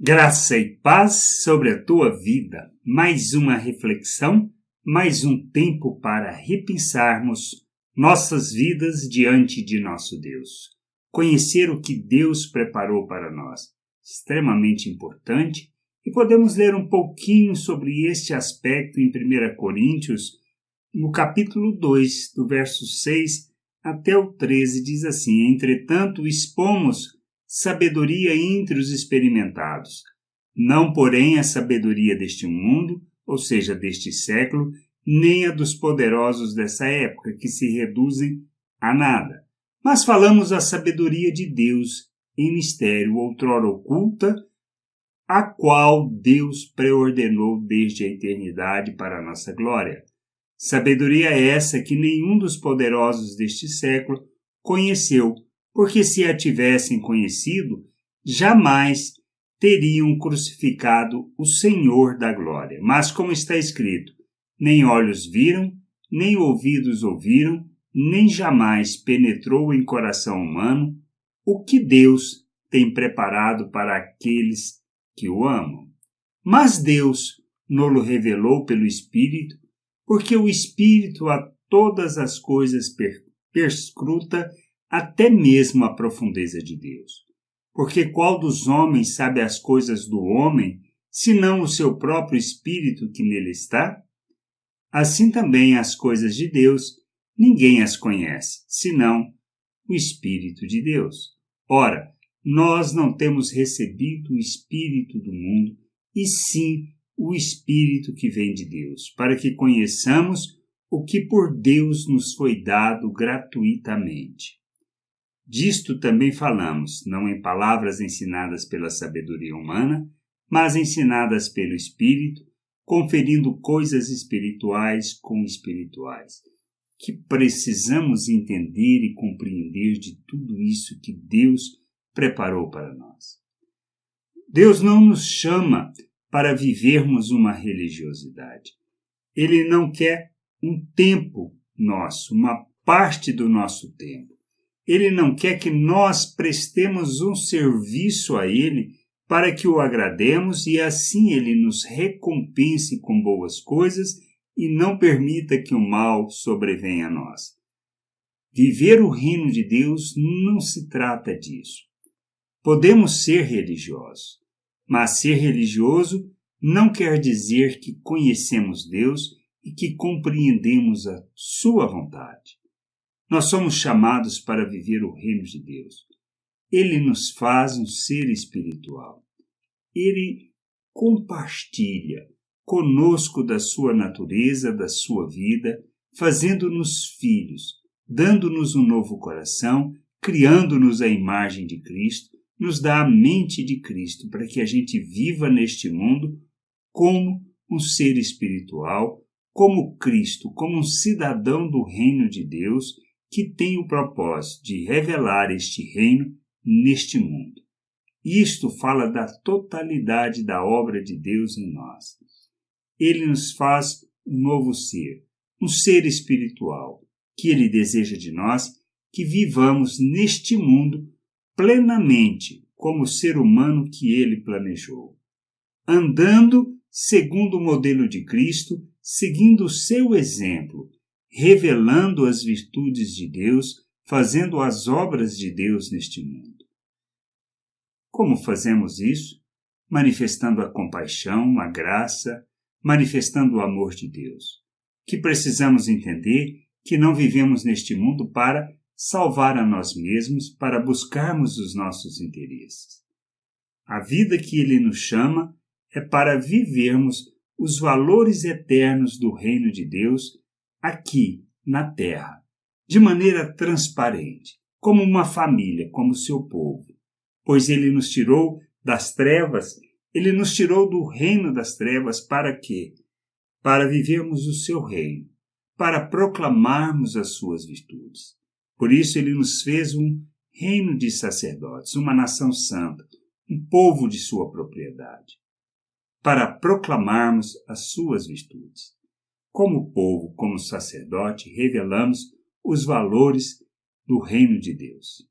Graça e paz sobre a tua vida. Mais uma reflexão, mais um tempo para repensarmos nossas vidas diante de nosso Deus. Conhecer o que Deus preparou para nós, extremamente importante, e podemos ler um pouquinho sobre este aspecto em 1 Coríntios, no capítulo 2, do verso 6 até o 13, diz assim: Entretanto, expomos sabedoria entre os experimentados, não porém a sabedoria deste mundo, ou seja, deste século, nem a dos poderosos dessa época, que se reduzem a nada. Mas falamos a sabedoria de Deus em mistério, outrora oculta, a qual Deus preordenou desde a eternidade para a nossa glória. Sabedoria essa que nenhum dos poderosos deste século conheceu, porque se a tivessem conhecido, jamais teriam crucificado o Senhor da glória. Mas como está escrito, nem olhos viram, nem ouvidos ouviram, nem jamais penetrou em coração humano o que Deus tem preparado para aqueles que o amam. Mas Deus nos revelou pelo Espírito, porque o Espírito a todas as coisas perscruta, até mesmo a profundeza de Deus. Porque qual dos homens sabe as coisas do homem, senão o seu próprio Espírito que nele está? Assim também as coisas de Deus, ninguém as conhece, senão o Espírito de Deus. Ora, nós não temos recebido o Espírito do mundo, e sim o Espírito que vem de Deus, para que conheçamos o que por Deus nos foi dado gratuitamente. Disto também falamos, não em palavras ensinadas pela sabedoria humana, mas ensinadas pelo Espírito, conferindo coisas espirituais com espirituais. Que precisamos entender e compreender de tudo isso que Deus preparou para nós. Deus não nos chama para vivermos uma religiosidade. Ele não quer um tempo nosso, uma parte do nosso tempo. Ele não quer que nós prestemos um serviço a Ele para que o agrademos e assim Ele nos recompense com boas coisas e não permita que o mal sobrevenha a nós. Viver o reino de Deus não se trata disso. Podemos ser religiosos, mas ser religioso não quer dizer que conhecemos Deus e que compreendemos a sua vontade. Nós somos chamados para viver o reino de Deus. Ele nos faz um ser espiritual. Ele compartilha conosco da sua natureza, da sua vida, fazendo-nos filhos, dando-nos um novo coração, criando-nos à imagem de Cristo, nos dá a mente de Cristo para que a gente viva neste mundo como um ser espiritual, como Cristo, como um cidadão do reino de Deus, que tem o propósito de revelar este reino neste mundo. Isto fala da totalidade da obra de Deus em nós. Ele nos faz um novo ser, um ser espiritual, que Ele deseja de nós que vivamos neste mundo plenamente como o ser humano que Ele planejou, andando segundo o modelo de Cristo, seguindo o seu exemplo, revelando as virtudes de Deus, fazendo as obras de Deus neste mundo. Como fazemos isso? Manifestando a compaixão, a graça, manifestando o amor de Deus. Que precisamos entender que não vivemos neste mundo para salvar a nós mesmos, para buscarmos os nossos interesses. A vida que Ele nos chama é para vivermos os valores eternos do reino de Deus aqui na terra, de maneira transparente, como uma família, como seu povo. Pois Ele nos tirou das trevas, Ele nos tirou do reino das trevas para quê? Para vivermos o seu reino, para proclamarmos as suas virtudes. Por isso Ele nos fez um reino de sacerdotes, uma nação santa, um povo de sua propriedade, para proclamarmos as suas virtudes. Como povo, como sacerdote, revelamos os valores do reino de Deus.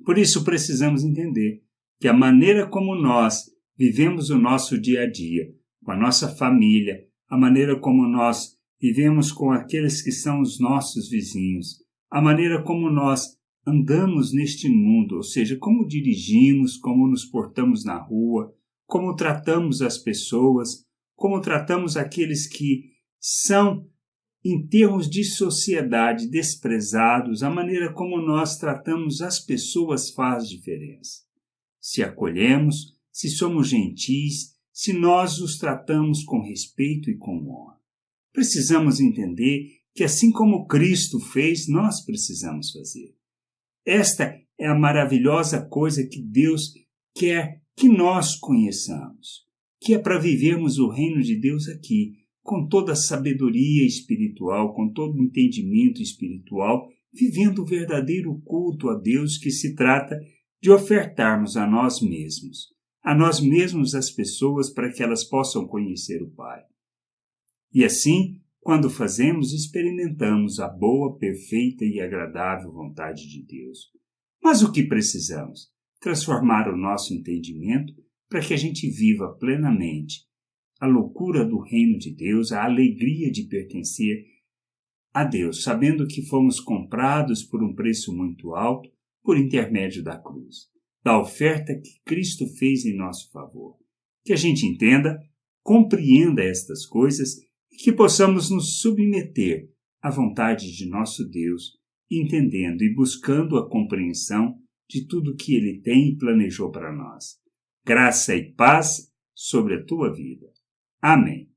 Por isso precisamos entender que a maneira como nós vivemos o nosso dia a dia, com a nossa família, a maneira como nós vivemos com aqueles que são os nossos vizinhos, a maneira como nós andamos neste mundo, ou seja, como dirigimos, como nos portamos na rua, como tratamos as pessoas, como tratamos aqueles que são, em termos de sociedade, desprezados, a maneira como nós tratamos as pessoas faz diferença. Se acolhemos, se somos gentis, se nós os tratamos com respeito e com honra. Precisamos entender que assim como Cristo fez, nós precisamos fazer. Esta é a maravilhosa coisa que Deus quer que nós conheçamos, que é para vivermos o reino de Deus aqui, com toda a sabedoria espiritual, com todo o entendimento espiritual, vivendo o verdadeiro culto a Deus, que se trata de ofertarmos a nós mesmos as pessoas, para que elas possam conhecer o Pai. E assim, quando fazemos, experimentamos a boa, perfeita e agradável vontade de Deus. Mas o que precisamos? Transformar o nosso entendimento para que a gente viva plenamente a loucura do reino de Deus, a alegria de pertencer a Deus, sabendo que fomos comprados por um preço muito alto por intermédio da cruz, da oferta que Cristo fez em nosso favor. Que a gente entenda, compreenda estas coisas e que possamos nos submeter à vontade de nosso Deus, entendendo e buscando a compreensão de tudo que Ele tem e planejou para nós. Graça e paz sobre a tua vida. Amém.